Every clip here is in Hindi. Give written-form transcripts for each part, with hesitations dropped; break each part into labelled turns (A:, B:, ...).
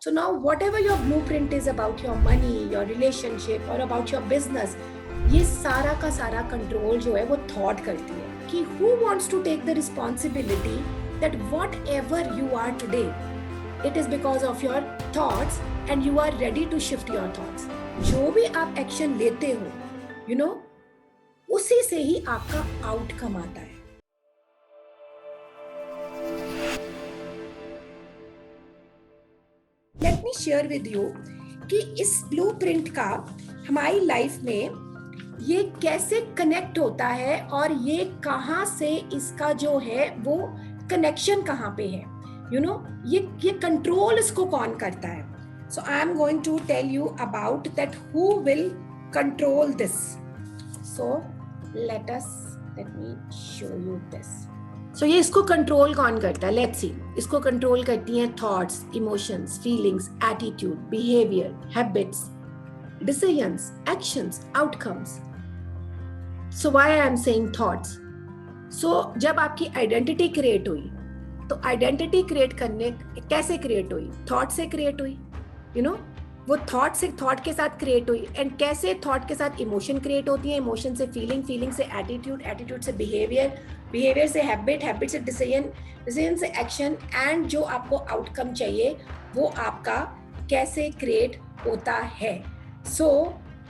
A: So now whatever your blueprint is about your money, your relationship or about your business, ये सारा का सारा कंट्रोल जो है वो थॉट करती है कि who wants to take the responsibility that whatever you are today, it is because of your thoughts and you are ready to shift your thoughts. जो भी आप एक्शन लेते हो, you know, उसी से ही आपका आउटकम आता है. Let me share with you कि इस ब्लूप्रिंट का हमारी लाइफ में ये कैसे कनेक्ट होता है और ये कहाँ से इसका जो है वो कनेक्शन कहाँ पे है, यू नो, ये कंट्रोल इसको कौन करता है. So I am going to tell you about that who will control this. So let me show you this. So ये इसको कंट्रोल कौन करता है? Let's see. इसको कंट्रोल करती हैं thoughts, emotions, feelings, attitude, behaviour, habits, decisions, actions, outcomes. So why I am saying thoughts? So जब आपकी आइडेंटिटी क्रिएट हुई तो आइडेंटिटी क्रिएट करने कैसे क्रिएट हुई? थॉट से क्रिएट हुई, यू नो. वो थॉट से, थॉट के साथ क्रिएट हुई. एंड कैसे थॉट के साथ इमोशन क्रिएट होती है, इमोशन से फीलिंग, फीलिंग से एटीट्यूड, एटीट्यूड से बिहेवियर, बिहेवियर से हैबिट, हैबिट से डिसीजन, डिसीजन से एक्शन. एंड जो आपको आउटकम चाहिए वो आपका कैसे क्रिएट होता है. So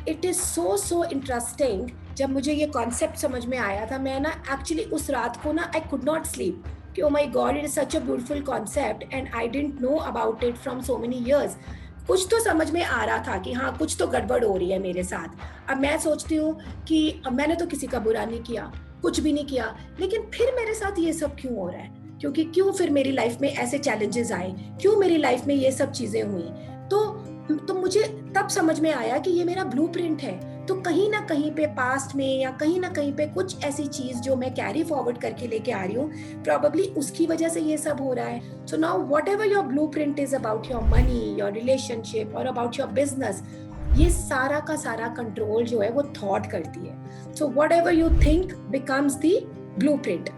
A: it is so interesting. जब मुझे ये कॉन्सेप्ट समझ में आया था, मैं ना एक्चुअली उस रात को ना आई कुड नॉट स्लीप कि oh my god, it is such a beautiful concept and I didn't know about it from so many years. कुछ तो समझ में आ रहा था कि हाँ कुछ तो गड़बड़ हो रही है मेरे साथ. अब मैं सोचती हूँ कि मैंने तो किसी का बुरा नहीं किया, कुछ भी नहीं किया, लेकिन फिर मेरे साथ ये सब क्यों हो रहा है? क्योंकि क्यों फिर मेरी लाइफ में ऐसे चैलेंजेस आए, क्यों मेरी लाइफ में ये सब चीजें हुई? तो मुझे तब समझ में आया कि ये मेरा ब्लूप्रिंट है. तो कहीं ना कहीं पे पास्ट में या कहीं ना कहीं पे कुछ ऐसी चीज जो मैं कैरी फॉरवर्ड करके लेके आ रही हूँ, प्रॉबेबली उसकी वजह से ये सब हो रहा है. So now what ever your blueprint is about your money, your relationship और अबाउट योर बिजनेस, ये सारा का सारा कंट्रोल जो है वो थॉट करती है. So whatever you think becomes the blueprint.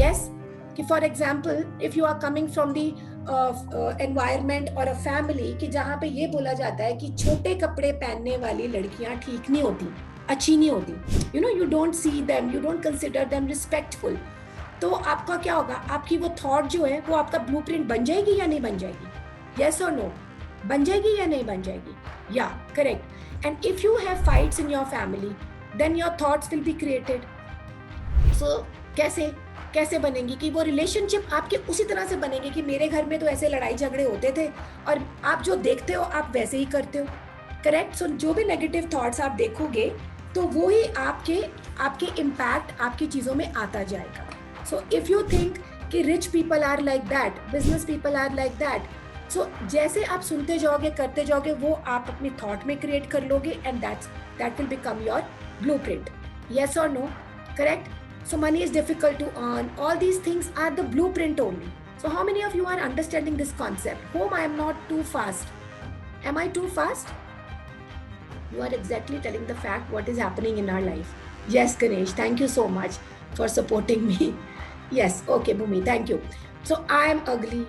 A: Yes, कि for example if you are coming from the environment और अ फैमिली कि जहाँ पे ये बोला जाता है कि छोटे कपड़े पहनने वाली लड़कियां ठीक नहीं होती, अच्छी नहीं होती, you know, you don't see them, you don't consider them respectful. तो आपका क्या होगा? आपकी वो थॉट जो है वो आपका ब्लूप्रिंट बन जाएगी या नहीं बन जाएगी? यस और नो? बन जाएगी या नहीं बन जाएगी? या correct. And if you have fights in your family then your thoughts will be created. सो कैसे बनेंगी कि वो रिलेशनशिप आपके उसी तरह से बनेंगे कि मेरे घर में तो ऐसे लड़ाई झगड़े होते थे और आप जो देखते हो आप वैसे ही करते हो. करेक्ट. सो जो भी नेगेटिव थॉट्स आप देखोगे तो वो ही आपके इम्पैक्ट आपकी चीज़ों में आता जाएगा. सो इफ़ यू थिंक कि rich people are like that, business people are like that, so जैसे आप सुनते जाओगे, करते जाओगे, वो आप अपनी थॉट में क्रिएट कर लोगे and that will become your blueprint. Yes और no? Correct. So money is difficult to earn. All these things are the blueprint only. So how many of you are understanding this concept? Hope I am not too fast. Am I too fast? You are exactly telling the fact what is happening in our life. Yes, Ganesh, thank you so much for supporting me. Yes, okay, Bhumi, thank you. So I am ugly.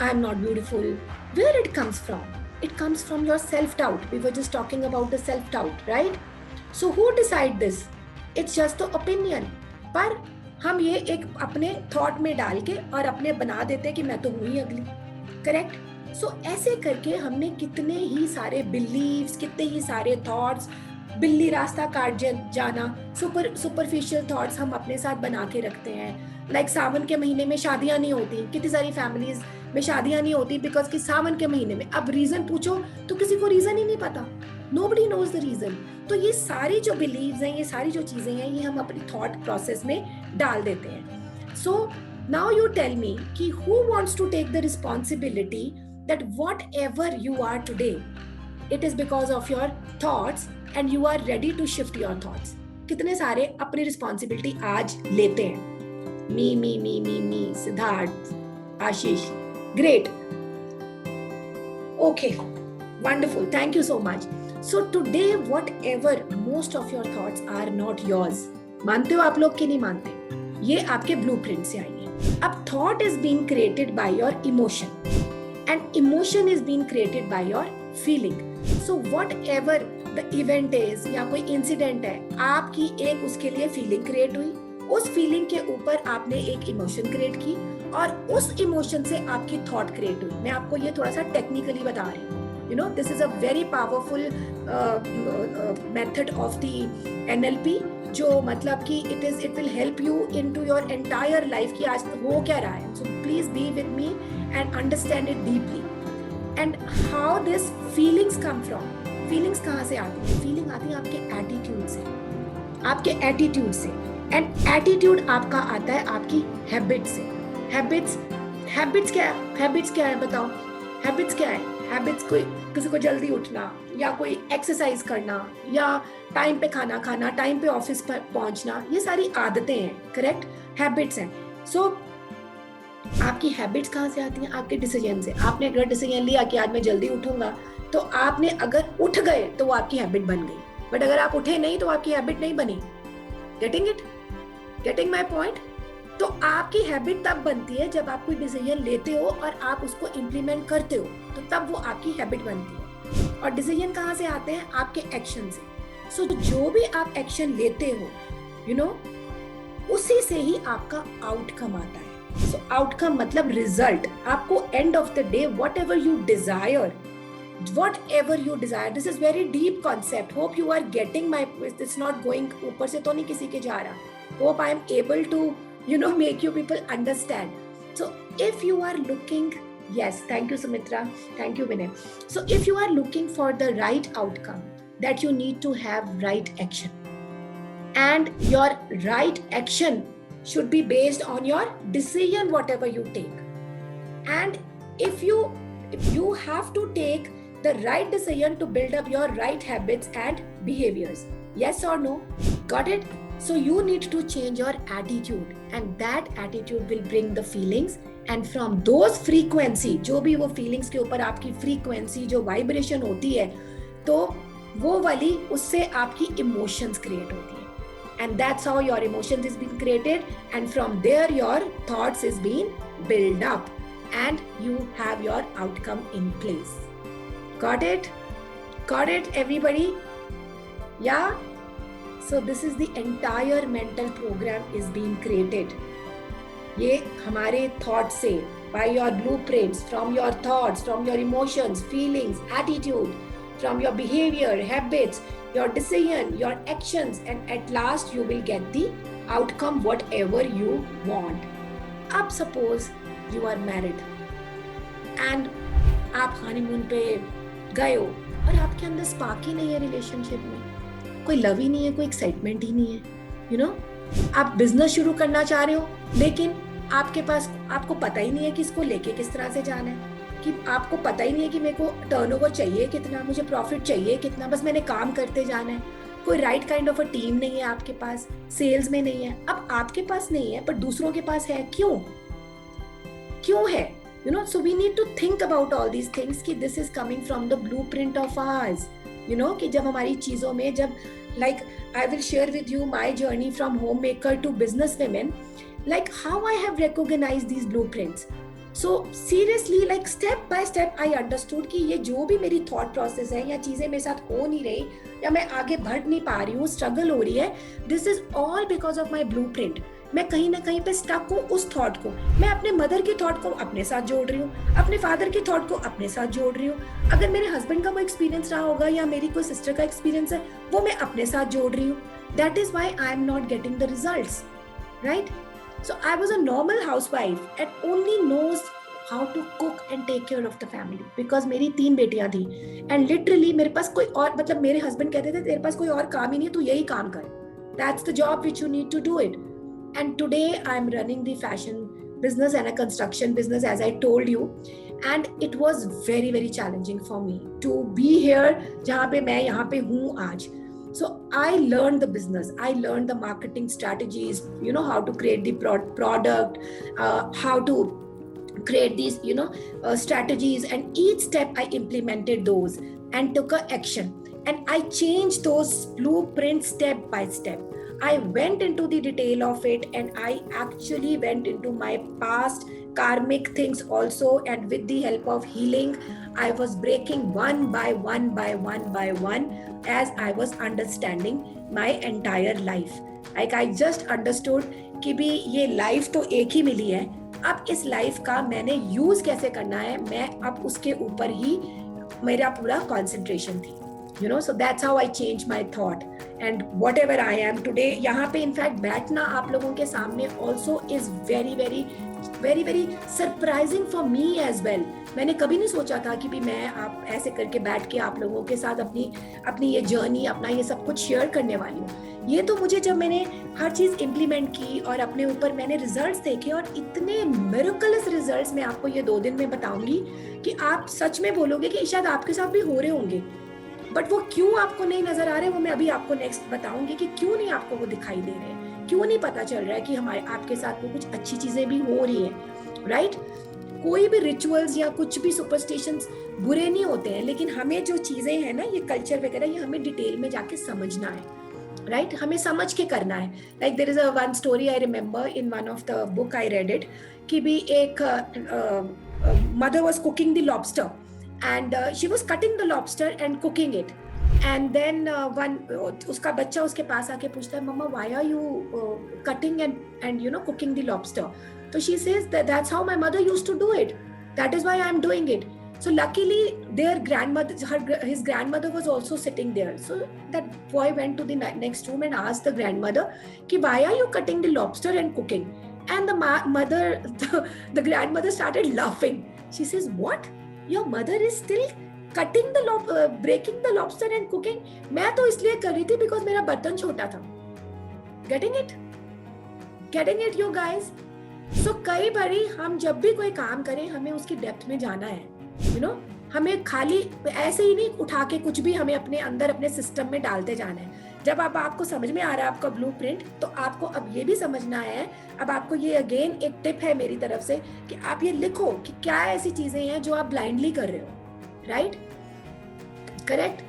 A: I am not beautiful. Where it comes from? It comes from your self-doubt. We were just talking about the self-doubt, right? So who decide this? It's just the opinion. पर हम ये एक अपने थॉट में डाल के और अपने बना देते हैं कि मैं तो हूँ ही अगली. करेक्ट. सो ऐसे करके हमने कितने ही सारे बिलीव्स, कितने ही सारे थॉट्स, बिल्ली रास्ता काट जाना, सुपरफिशियल थॉट्स हम अपने साथ बना के रखते हैं. लाइक सावन के महीने में शादियां नहीं होती, कितनी सारी फैमिलीज में शादियां नहीं होती बिकॉज कि सावन के महीने में. अब रीजन पूछो तो किसी को रीजन ही नहीं पता. Nobody knows the reason. तो ये सारी जो बिलीव्स हैं, ये सारी जो चीजें हैं, ये हम अपनी थॉट प्रोसेस में डाल देते हैं. So now you tell me कि who wants to take the responsibility that whatever you are today, it is because of your thoughts and you are ready to shift your thoughts. कितने सारे अपनी रिस्पॉन्सिबिलिटी आज लेते हैं? Me, Siddharth, Ashish. Great. Okay, wonderful, thank you so much. So today whatever most of your thoughts are not yours. मानते हो आप लोग कि नहीं मानते? ये आपके ब्लूप्रिंट से आई है. अब thought is being created by your emotion and emotion is being created by your feeling. So whatever the event is या कोई इंसिडेंट है, आपकी एक उसके लिए फीलिंग क्रिएट हुई, उस फीलिंग के ऊपर आपने एक इमोशन क्रिएट की और उस इमोशन से आपकी थॉट क्रिएट हुई. मैं आपको ये थोड़ा सा टेक्निकली बता रही हूँ. You know, this is a very powerful method of the NLP, जो मतलब कि it will help you into your entire life कि आज हो क्या रहा है. So please be with me and understand it deeply. And how this feelings come from. Feelings कहाँ से आती है? Feeling आती है आपके attitude से, आपके attitude से. And attitude आपका आता है आपकी habit से. Habits क्या है बताओ? Habits क्या है? हैबिट्स कोई किसी को जल्दी उठना या कोई एक्सरसाइज करना या टाइम पे खाना खाना, टाइम पे ऑफिस पर पहुंचना, ये सारी आदतें हैं. करेक्ट, हैबिट्स हैं. सो आपकी हैबिट्स कहाँ से आती हैं? आपके डिसीजन से. आपने अगर डिसीजन लिया कि आज मैं जल्दी उठूंगा, तो आपने अगर उठ गए तो वो आपकी हैबिट बन गई. बट अगर आप उठे नहीं तो आपकी हैबिट नहीं बनी. Getting my point? तो आपकी हैबिट तब बनती है जब आप कोई डिसीजन लेते हो और आप उसको इम्प्लीमेंट करते हो, तो तब वो आपकी हैबिट बनती है. और डिसीजन कहाँ से आते हैं? आपके एक्शन से. सो जो भी आप एक्शन लेते हो, यू नो, उसी से ही आपका आउटकम आता है. सो आउटकम मतलब रिजल्ट. आपको end of the day whatever you desire, this is very deep concept. Hope you are getting my, it's not going ऊपर से तो नहीं किसी के जा रहा. Hope I am able to make you people understand. So if you are looking, yes, thank you Sumitra, thank you Vinay. So if you are looking for the right outcome, that you need to have right action, and your right action should be based on your decision whatever you take. And if you have to take the right decision to build up your right habits and behaviors. Yes or no? Got it? So you need to change your attitude, and that attitude will bring the feelings, and from those frequency, जो भी वो feelings के ऊपर आपकी frequency जो vibration होती है, तो वो वाली उससे आपकी emotions create होती है. And that's how your emotions is being created, and from there your thoughts is being built up, and you have your outcome in place. Got it everybody? Yeah? So this is the entire mental program is being created. ये हमारे thoughts से, by your blueprints, from your thoughts, from your emotions, feelings, attitude, from your behavior, habits, your decision, your actions, and at last you will get the outcome whatever you want. अब suppose you are married and आप honeymoon पे गए हो और आपके अंदर spark ही नहीं है relationship में, कोई लव ही नहीं है, कोई एक्साइटमेंट ही नहीं है. आप बिजनेस शुरू करना चाह रहे हो, लेकिन आपको पता ही नहीं है कि इसको लेके किस तरह से जाना है, कि आपको पता ही नहीं है कि मेरे को टर्नओवर चाहिए कितना, मुझे प्रॉफिट चाहिए कितना, बस मैंने काम करते जाना है. कोई right kind of a team नहीं है आपके पास, सेल्स में नहीं है. अब आपके पास नहीं है पर दूसरों के पास है. क्यों है? So we need to think about all these things कि this is coming from the blueprint of ours. कि जब हमारी चीजों में like I will share with you my journey from homemaker to business women, like how I have recognized these blueprints. So seriously, like step by step I understood कि ये जो भी मेरी thought process है या चीजें मेरे साथ हो नहीं रही या मैं आगे बढ़ नहीं पा रही हूँ, struggle हो रही है, this is all because of my blueprint. मैं कहीं ना कहीं पे स्टक हूँ उस थॉट को. मैं अपने मदर की थॉट को अपने साथ जोड़ रही हूँ, अपने फादर की थॉट को अपने साथ जोड़ रही हूँ. अगर मेरे हस्बैंड का कोई एक्सपीरियंस रहा होगा या मेरी कोई सिस्टर का एक्सपीरियंस है, वो मैं अपने साथ जोड़ रही हूँ. That is why I am not getting the results, right? So I was a normal housewife and only knows how to cook and take care of the family, because मेरी 3 बेटियां थी एंड लिटरली मेरे पास कोई और, मतलब मेरे हस्बैंड कहते थे तेरे पास कोई और काम ही नहीं है, तू यही काम कर, that's the job which you need to do it. And today I'm running the fashion business and a construction business, as I told you, and it was very very challenging for me to be here जहाँ पे मैं यहाँ पे हूँ आज. So I learned the business, I learned the marketing strategies, how to create the product, how to create these strategies, and each step I implemented those and took a action, and I changed those blueprints step by step. I went into the detail of it, and I actually went into my past karmic things also, and with the help of healing I was breaking one by one as I was understanding my entire life. Like I just understood कि भी ये लाइफ तो एक ही मिली है, अब इस लाइफ का मैंने यूज कैसे करना है, मैं अब उसके ऊपर ही मेरा पूरा कंसंट्रेशन थी. You know, so that's how I changed my thought, and whatever I am today, यहाँ पे इनफैक्ट बैठना आप लोगों के सामने also is very very very very surprising for me as well. मैंने कभी नहीं सोचा था कि भी मैं आप ऐसे करके बैठ के आप लोगों के साथ अपनी ये जर्नी, अपना ये सब कुछ शेयर करने वाली हूँ. ये तो मुझे जब मैंने हर चीज इम्प्लीमेंट की और अपने ऊपर मैंने रिजल्ट्स देखे, और इतने मिरेकलस रिजल्ट्स मैं आपको ये 2 दिन में बताऊंगी कि आप सच में बोलोगे कि शायद आपके साथ भी हो रहे होंगे, बट वो क्यों आपको नहीं नजर आ रहे, वो मैं अभी आपको नेक्स्ट बताऊंगी कि क्यों नहीं आपको वो दिखाई दे रहे हैं, क्यों नहीं पता चल रहा है कि हमारे आपके साथ में कुछ अच्छी चीजें भी हो रही हैं, राइट? कोई भी रिचुअल्स या कुछ भी सुपरस्टिशंस बुरे नहीं होते हैं, लेकिन हमें जो चीजें हैं ना, ये कल्चर वगैरह, ये हमें डिटेल में जाके समझना है, राइट? हमें समझ के करना है. Like there is a one story I remember in one of the book I read it, कि भी एक mother was cooking the lobster and she was cutting the lobster and cooking it, and then उसका बच्चा उसके पास आके पूछता है, मम्मा why are you cutting and you know cooking the lobster? So she says that's how my mother used to do it, that is why I am doing it. So luckily their grandmother, his grandmother was also sitting there. So that boy went to the next room and asked the grandmother कि why are you cutting the lobster and cooking? And the mother the grandmother started laughing. She says, what? Your mother is still cutting the breaking the lobster and cooking? मैं तो इसलिए कर रही थी because मेरा बर्तन छोटा था. Getting it? Getting it, you guys? So कई बारी हम जब भी कोई काम करें, हमें उसकी डेप्थ में जाना है, you know? हमें खाली ऐसे ही नहीं उठा के कुछ भी हमें अपने अंदर अपने सिस्टम में डालते जाना है. जब अब आपको समझ में आ रहा है आपका ब्लूप्रिंट, तो आपको अब ये भी समझना है, अब आपको ये अगेन एक टिप है मेरी तरफ से कि आप ये लिखो कि क्या ऐसी चीजें हैं जो आप ब्लाइंडली कर रहे हो, right? Correct?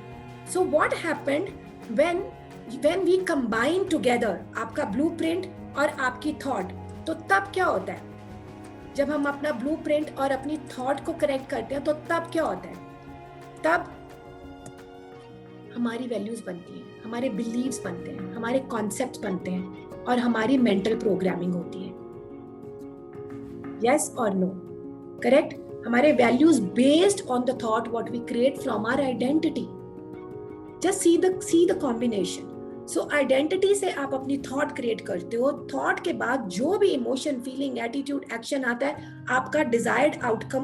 A: So what happened when we combine together आपका ब्लूप्रिंट और आपकी थॉट, तो तब क्या होता है? जब हम अपना ब्लूप्रिंट और अपनी थॉट को करेक्ट करते हैं, तो तब क्या होता है? तब हमारी वैल्यूज बनती हैं, हमारे बिलीव्स बनते हैं, हमारे कॉन्सेप्ट्स बनते हैं, और हमारी मेंटल प्रोग्रामिंग होती है. यस और नो? करेक्ट? हमारे values based on the thought what we create from our identity. Just see the combination. So identity से आप अपनी थॉट क्रिएट करते हो, थॉट के बाद जो भी इमोशन, फीलिंग, एटीट्यूड, एक्शन आता है, आपका डिजायर्ड आउटकम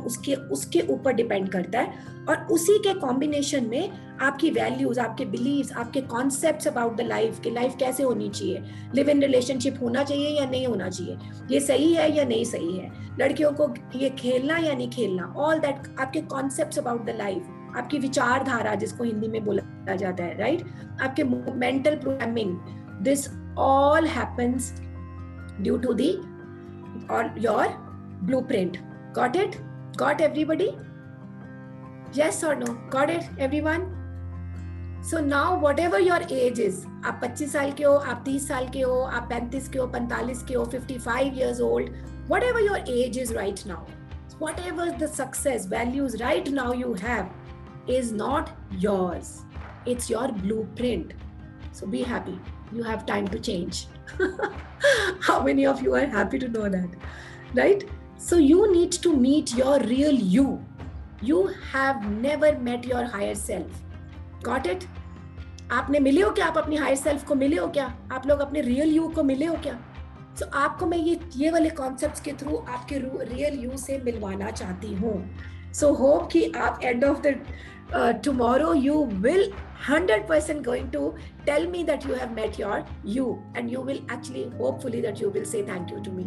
A: उसके ऊपर डिपेंड करता है, और उसी के कॉम्बिनेशन में आपकी वैल्यूज, आपके बिलीव्स, आपके कॉन्सेप्ट्स अबाउट द लाइफ, कि लाइफ कैसे होनी चाहिए, लिव इन रिलेशनशिप होना चाहिए या नहीं होना चाहिए, ये सही है या नहीं सही है, लड़कियों को ये खेलना या नहीं खेलना, ऑल दैट आपके कॉन्सेप्ट्स अबाउट द लाइफ, आपकी विचारधारा जिसको हिंदी में बोला जाता है, राइट? आपके mental programming, this all happens due to the और your blueprint. Got it? Got everybody? Yes or no? Got it, everyone? So now whatever your age is, आप 25 साल के हो, आप 30 साल के हो, आप 35 के हो, 45 के हो, 55 years old, whatever your age is right now, whatever the success values right now you have is not yours. It's your blueprint. So be happy. You have time to change. How many of you are happy to know that? Right? So you need to meet your real you. You have never met your higher self. Got it? आपने मिले हो क्या? आप अपनी हायर सेल्फ को मिले हो क्या? आप लोग अपने रियल यू को मिले हो क्या? So आपको मैं ये वाले कॉन्सेप्ट्स के थ्रू आपके रियल यू से मिलवाना चाहती हूँ. So hope कि आप end of the tomorrow you will 100% going to tell me that you have met your you, and you will actually hopefully that you will say thank you to me.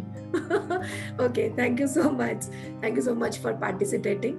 A: Okay, thank you so much for participating.